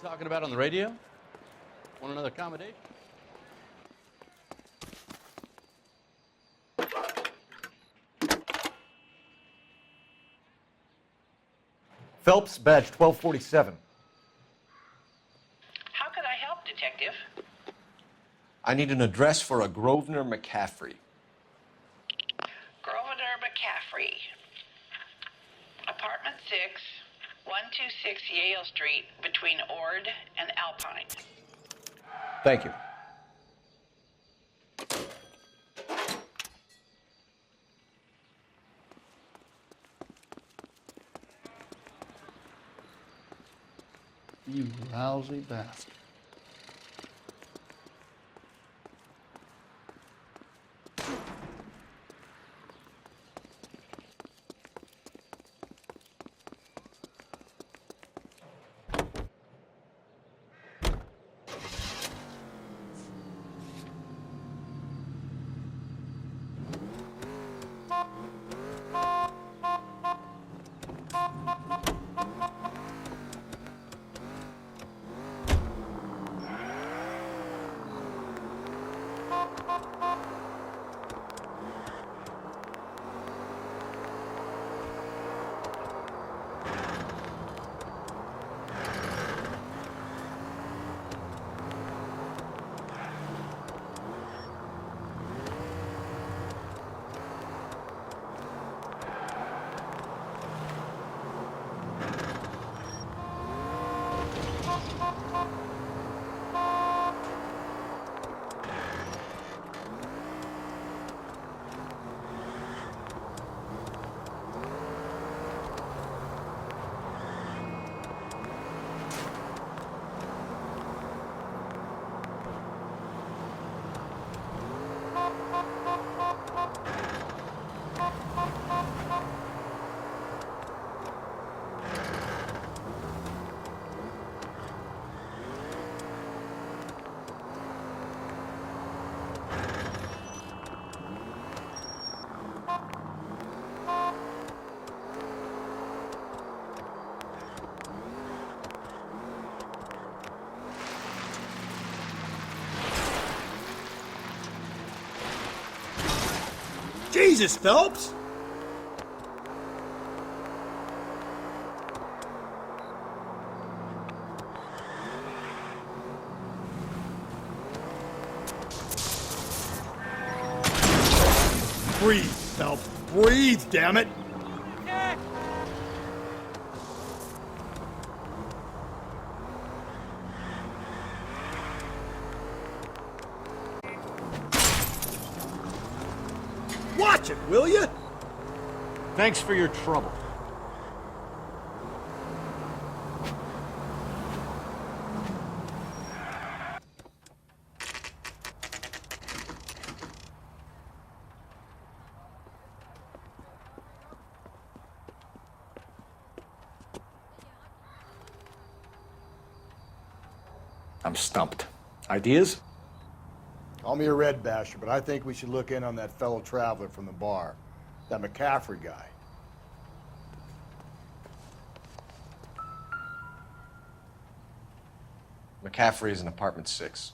talking about on the radio? Want another accommodation? Phelps, badge 1247. How could I help, Detective? I need an address for a Grosvenor McCaffrey. Grosvenor McCaffrey. Apartment 6, 126 Yale Street, between Ord and Alpine. Thank you. You lousy bastard. Jesus, Phelps! Breathe, Phelps. Breathe, damn it! Watch it, will you? Thanks for your trouble. I'm stumped. Ideas? Call me a red basher, but I think we should look in on that fellow traveler from the bar. That McCaffrey guy. McCaffrey is in apartment 6.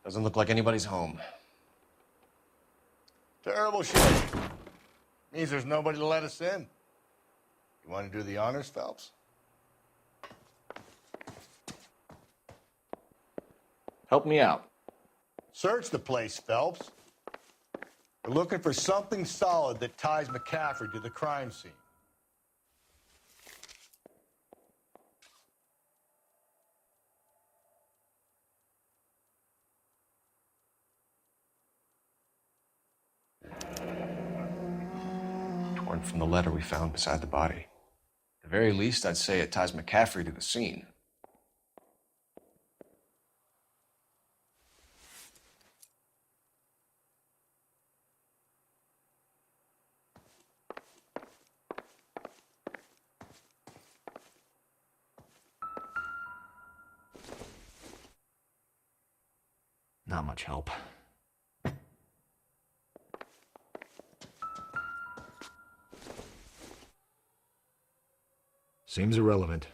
Doesn't look like anybody's home. Terrible shit. Means there's nobody to let us in. You want to do the honors, Phelps? Help me out. Search the place, Phelps. We're looking for something solid that ties McCaffrey to the crime scene. different from the letter we found beside the body. At the very least, I'd say it ties McCaffrey to the scene. Not much help. Seems irrelevant.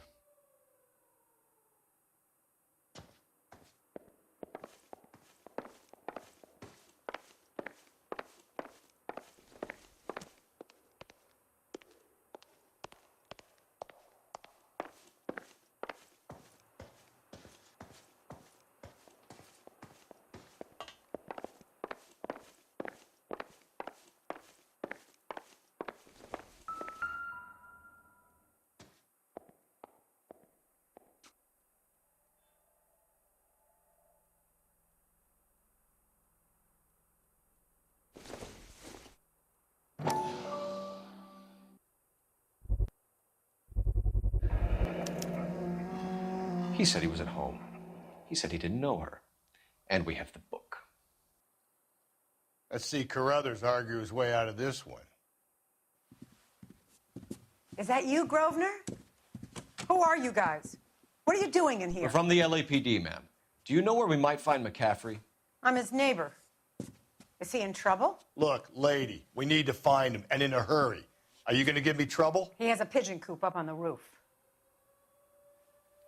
He said he was at home. He said he didn't know her. And we have the book. Let's see Carruthers argue his way out of this one. Is that you, Grosvenor? Who are you guys? What are you doing in here? We're from the LAPD, ma'am. Do you know where we might find McCaffrey? I'm his neighbor. Is he in trouble? Look, lady, we need to find him, and in a hurry. Are you going to give me trouble? He has a pigeon coop up on the roof.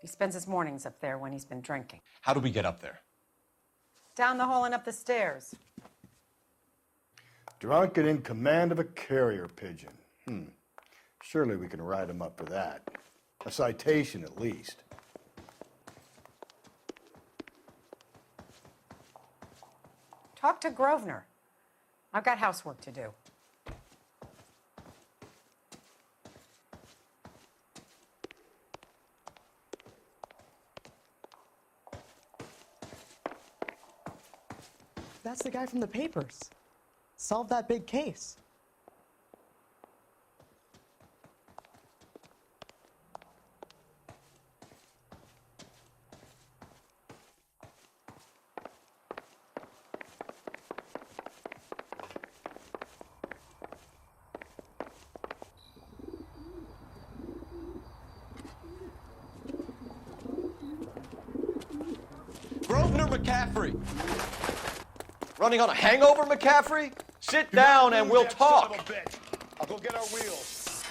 He spends his mornings up there when he's been drinking. How do we get up there? Down the hall and up the stairs. Drunk and in command of a carrier pigeon. Surely we can write him up for that. A citation, at least. Talk to Grosvenor. I've got housework to do. That's the guy from the papers. Solved that big case. Grosvenor McCaffrey! Running on a hangover, McCaffrey? Sit down and we'll talk. Son of a bitch. I'll go get our wheels.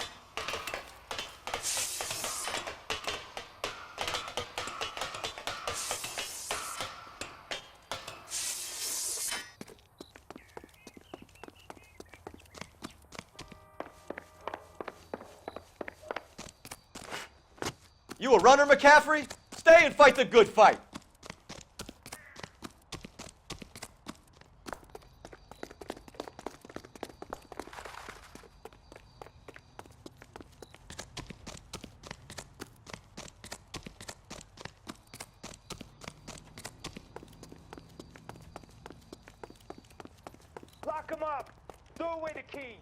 You a runner, McCaffrey? Stay and fight the good fight. Lock him up! Throw away the key!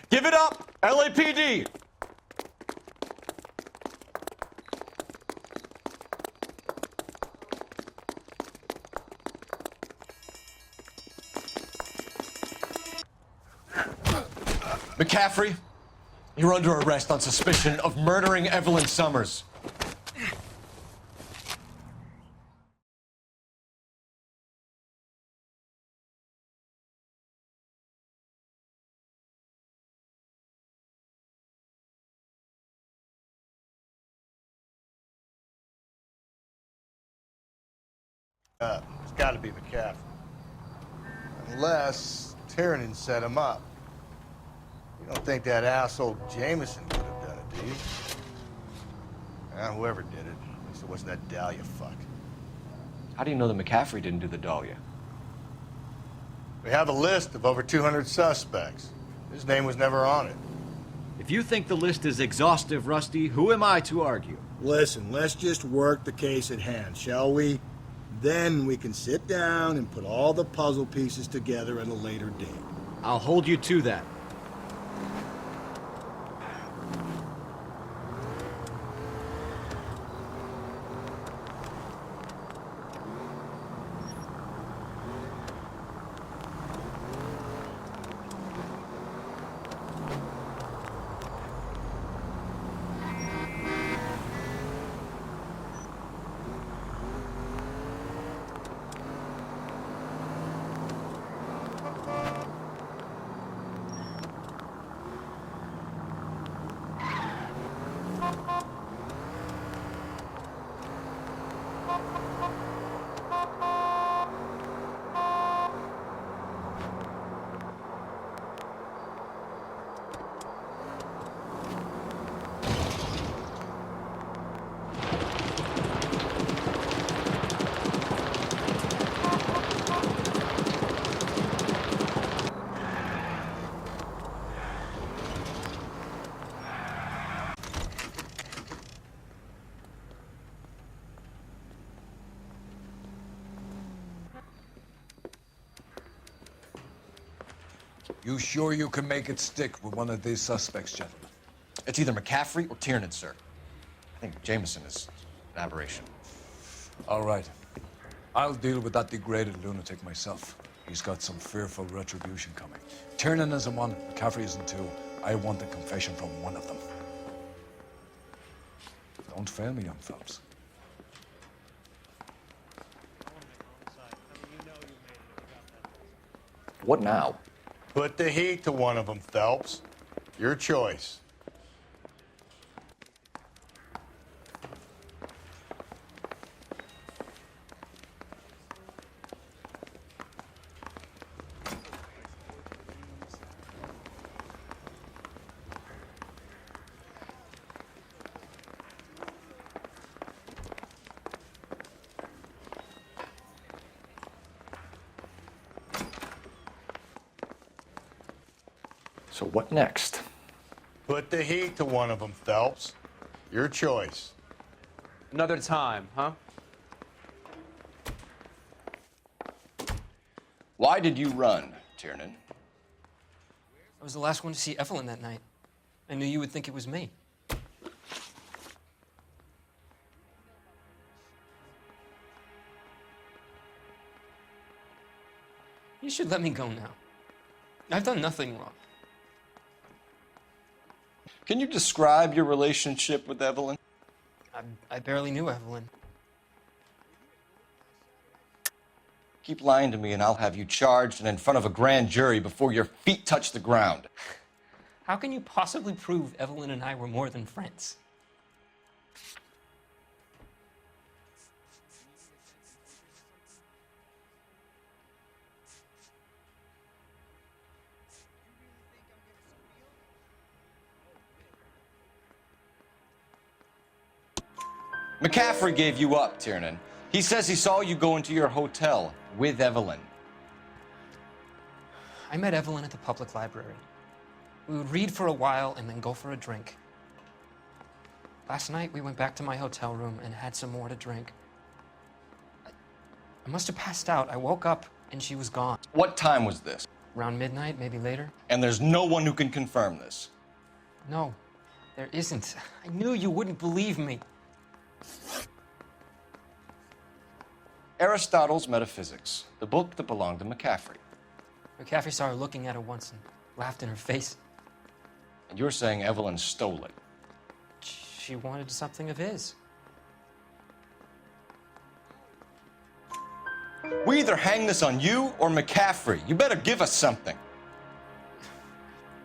Give it up, LAPD! McCaffrey, you're under arrest on suspicion of murdering Evelyn Summers. It's got to be McCaffrey. Unless Tiernan set him up. You don't think that asshole Jameson could have done it, do you? Whoever did it. At least it wasn't that Dahlia fuck. How do you know that McCaffrey didn't do the Dahlia? We have a list of over 200 suspects. His name was never on it. If you think the list is exhaustive, Rusty, who am I to argue? Listen, let's just work the case at hand, shall we? Then we can sit down and put all the puzzle pieces together at a later date. I'll hold you to that. You sure you can make it stick with one of these suspects, gentlemen? It's either McCaffrey or Tiernan, sir. I think Jameson is an aberration. All right. I'll deal with that degraded lunatic myself. He's got some fearful retribution coming. Tiernan isn't one, McCaffrey isn't two. I want a confession from one of them. Don't fail me, young Phelps. What now? Put the heat to one of them, Phelps. Your choice. So what next? Put the heat to one of them, Phelps. Your choice. Another time, huh? Why did you run, Tiernan? I was the last one to see Evelyn that night. I knew you would think it was me. You should let me go now. I've done nothing wrong. Can you describe your relationship with Evelyn? I barely knew Evelyn. Keep lying to me and I'll have you charged and in front of a grand jury before your feet touch the ground. How can you possibly prove Evelyn and I were more than friends? McCaffrey gave you up, Tiernan. He says he saw you go into your hotel with Evelyn. I met Evelyn at the public library. We would read for a while and then go for a drink. Last night, we went back to my hotel room and had some more to drink. I must have passed out. I woke up and she was gone. What time was this? Around midnight, maybe later. And there's no one who can confirm this. No, there isn't. I knew you wouldn't believe me. Aristotle's Metaphysics, the book that belonged to McCaffrey. McCaffrey saw her looking at her once and laughed in her face. And you're saying Evelyn stole it. She wanted something of his. We either hang this on you or McCaffrey. You better give us something.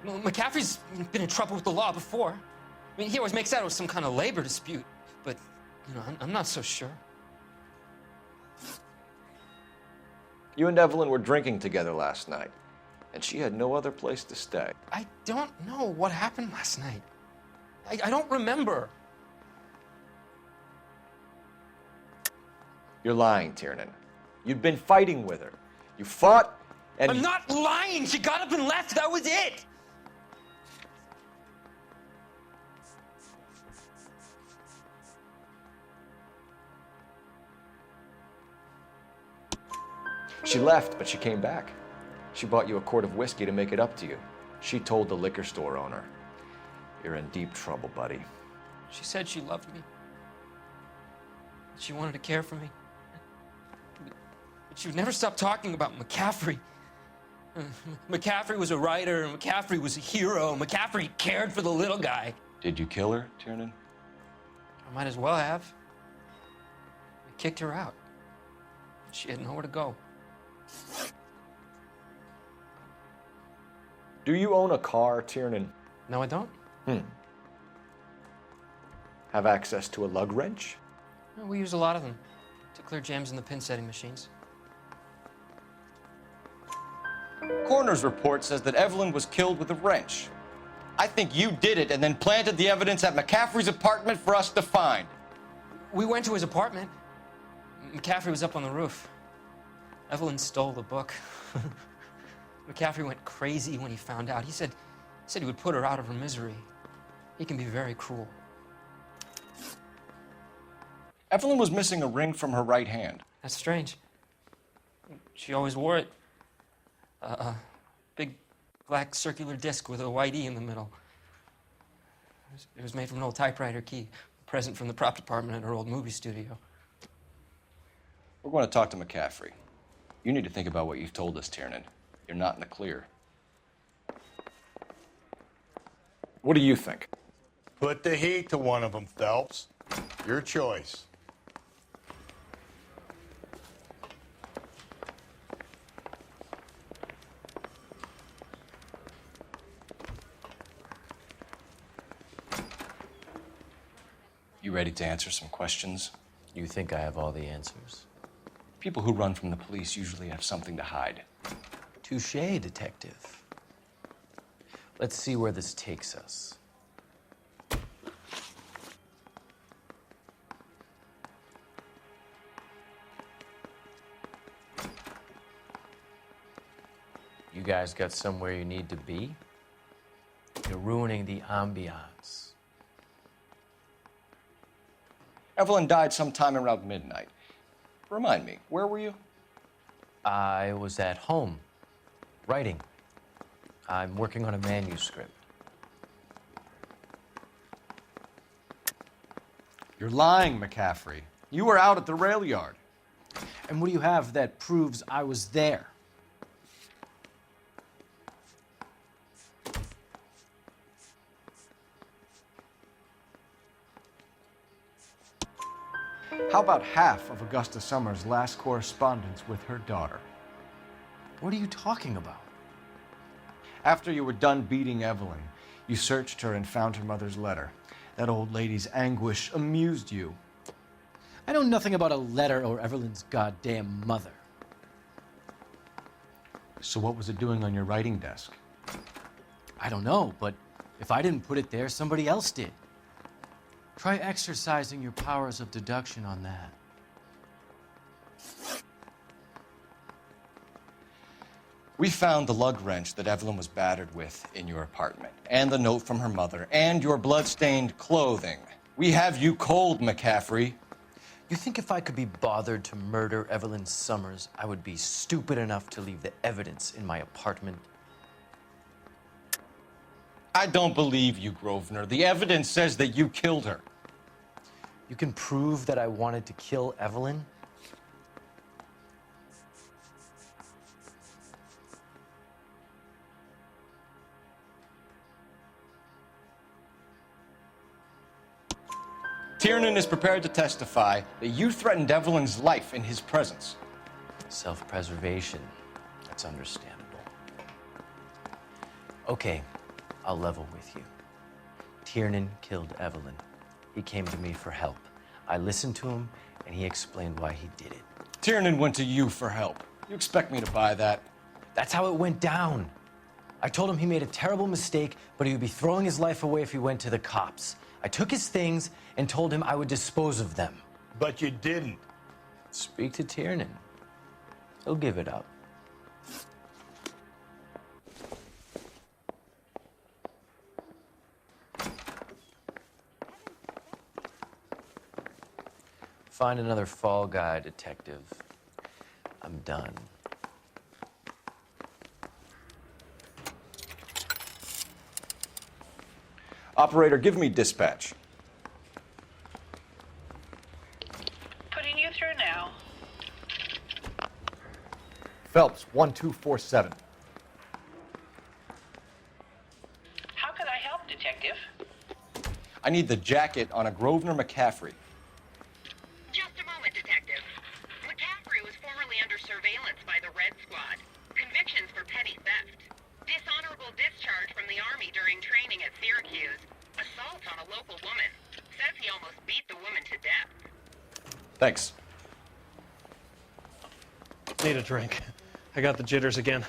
Well, McCaffrey's been in trouble with the law before. I mean, he always makes out it was some kind of labor dispute. But, you know, I'm not so sure. You and Evelyn were drinking together last night, and she had no other place to stay. I don't know what happened last night. I don't remember. You're lying, Tiernan. You'd been fighting with her. You fought, and... I'm not lying! She got up and left! That was it! She left, but she came back. She bought you a quart of whiskey to make it up to you. She told the liquor store owner. You're in deep trouble, buddy. She said she loved me. She wanted to care for me. But she would never stop talking about McCaffrey. McCaffrey was a writer, and McCaffrey was a hero. McCaffrey cared for the little guy. Did you kill her, Tiernan? I might as well have. I kicked her out. She had nowhere to go. Do you own a car, Tiernan? No, I don't. Have access to a lug wrench? Well, we use a lot of them to clear jams in the pin setting machines. Coroner's report says that Evelyn was killed with a wrench. I think you did it and then planted the evidence at McCaffrey's apartment for us to find. We went to his apartment. McCaffrey was up on the roof. Evelyn stole the book. McCaffrey went crazy when he found out. He said he would put her out of her misery. He can be very cruel. Evelyn was missing a ring from her right hand. That's strange. She always wore it. A big black circular disc with a white E in the middle. It was made from an old typewriter key, a present from the prop department at her old movie studio. We're going to talk to McCaffrey. You need to think about what you've told us, Tiernan. You're not in the clear. What do you think? Put the heat to one of them, Phelps. Your choice. You ready to answer some questions? You think I have all the answers? People who run from the police usually have something to hide. Touché, detective. Let's see where this takes us. You guys got somewhere you need to be? You're ruining the ambiance. Evelyn died sometime around midnight. Remind me, where were you? I was at home, writing. I'm working on a manuscript. You're lying, McCaffrey. You were out at the rail yard. And what do you have that proves I was there? How about half of Augusta Summers' last correspondence with her daughter? What are you talking about? After you were done beating Evelyn, you searched her and found her mother's letter. That old lady's anguish amused you. I know nothing about a letter or Evelyn's goddamn mother. So what was it doing on your writing desk? I don't know, but if I didn't put it there, somebody else did. Try exercising your powers of deduction on that. We found the lug wrench that Evelyn was battered with in your apartment, and the note from her mother, and your blood-stained clothing. We have you cold, McCaffrey. You think if I could be bothered to murder Evelyn Summers, I would be stupid enough to leave the evidence in my apartment? I don't believe you, Grosvenor. The evidence says that you killed her. You can prove that I wanted to kill Evelyn? Tiernan is prepared to testify that you threatened Evelyn's life in his presence. Self-preservation. That's understandable. Okay, I'll level with you. Tiernan killed Evelyn. He came to me for help. I listened to him, and he explained why he did it. Tiernan went to you for help. You expect me to buy that? That's how it went down. I told him he made a terrible mistake, but he would be throwing his life away if he went to the cops. I took his things and told him I would dispose of them. But you didn't. Speak to Tiernan. He'll give it up. Find another fall guy, detective. I'm done. Operator, give me dispatch. Putting you through now. Phelps, 1247. How could I help, Detective? I need the jacket on a Grosvenor McCaffrey. Just a moment, Detective. McCaffrey was formerly under surveillance by the Red Squad. Convictions for petty theft. Dishonorable discharge from the Army during training at Syracuse. Assault on a local woman. Says he almost beat the woman to death. Thanks. Need a drink. I got the jitters again.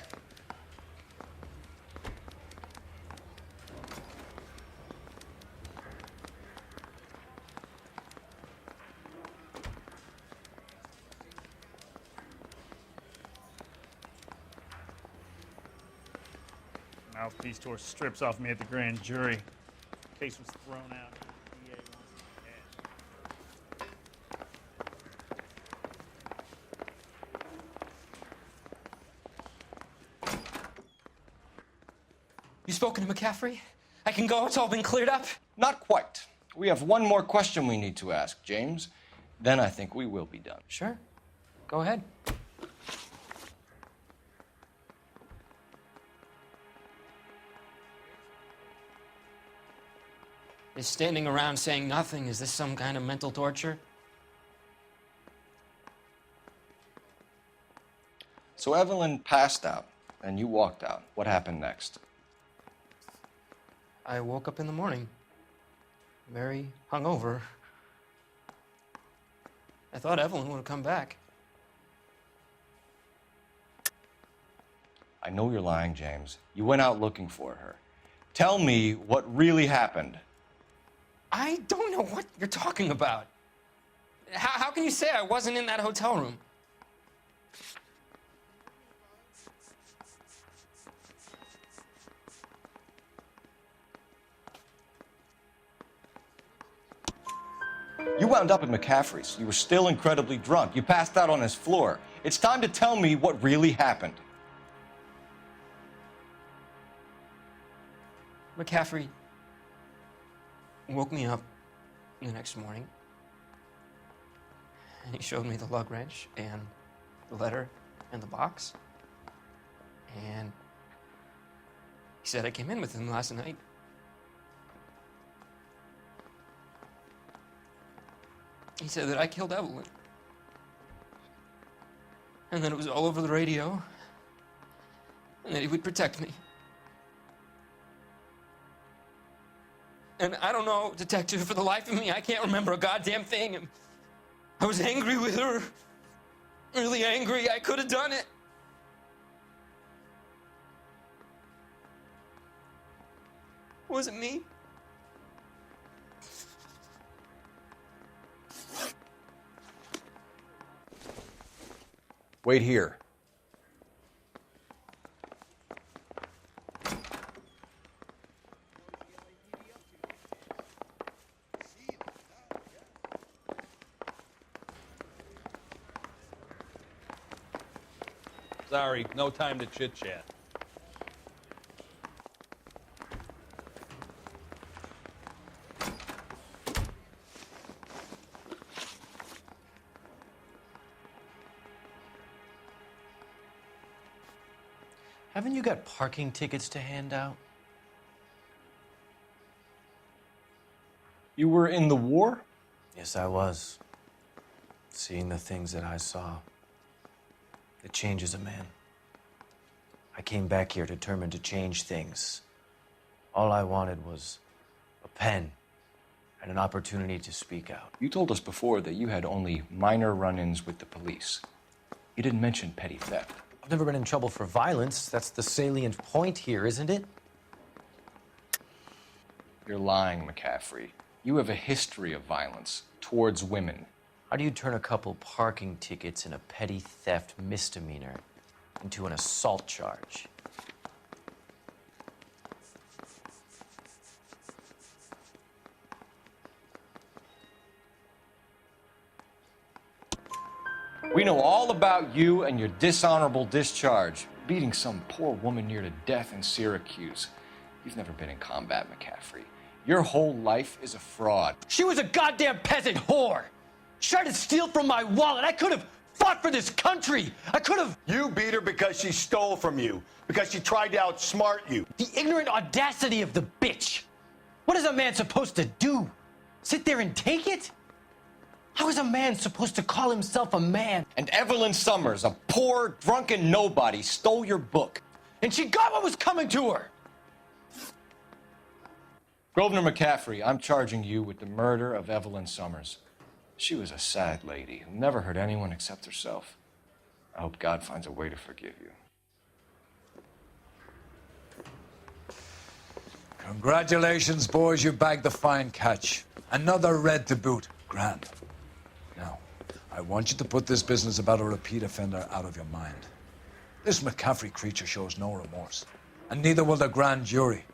Mouthpiece tore strips off me at the grand jury. Case was thrown out. DA wants cash. You spoken to McCaffrey? I can go? It's all been cleared up? Not quite. We have one more question we need to ask, James. Then I think we will be done. Sure. Go ahead. Is standing around saying nothing, is this some kind of mental torture? So Evelyn passed out, and you walked out. What happened next? I woke up in the morning, very hungover. I thought Evelyn would have come back. I know you're lying, James. You went out looking for her. Tell me what really happened. I don't know what you're talking about. How can you say I wasn't in that hotel room? You wound up at McCaffrey's. You were still incredibly drunk. You passed out on his floor. It's time to tell me what really happened. McCaffrey woke me up the next morning, and he showed me the lug wrench and the letter and the box, and he said I came in with him last night. He said that I killed Evelyn, and that it was all over the radio, and that he would protect me. And I don't know, Detective, for the life of me, I can't remember a goddamn thing. And I was angry with her. Really angry. I could have done it. Was it me? Wait here. Sorry, no time to chit-chat. Haven't you got parking tickets to hand out? You were in the war? Yes, I was. Seeing the things that I saw, it changes a man. I came back here determined to change things. All I wanted was a pen and an opportunity to speak out. You told us before that you had only minor run-ins with the police. You didn't mention petty theft. I've never been in trouble for violence. That's the salient point here, isn't it? You're lying, McCaffrey. You have a history of violence towards women. How do you turn a couple parking tickets and a petty theft misdemeanor into an assault charge? We know all about you and your dishonorable discharge, beating some poor woman near to death in Syracuse. You've never been in combat, McCaffrey. Your whole life is a fraud. She was a goddamn peasant whore. She tried to steal from my wallet. I could have fought for this country. I could have. You beat her because she stole from you, because she tried to outsmart you. The ignorant audacity of the bitch. What is a man supposed to do? Sit there and take it? How is a man supposed to call himself a man? And Evelyn Summers, a poor, drunken nobody, stole your book. And she got what was coming to her. Grosvenor McCaffrey, I'm charging you with the murder of Evelyn Summers. She was a sad lady who never hurt anyone except herself. I hope God finds a way to forgive you. Congratulations, boys. You bagged the fine catch. Another red to boot. Grand. Now, I want you to put this business about a repeat offender out of your mind. This McCaffrey creature shows no remorse, and neither will the grand jury.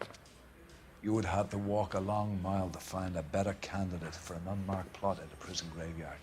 You would have to walk a long mile to find a better candidate for an unmarked plot in the prison graveyard.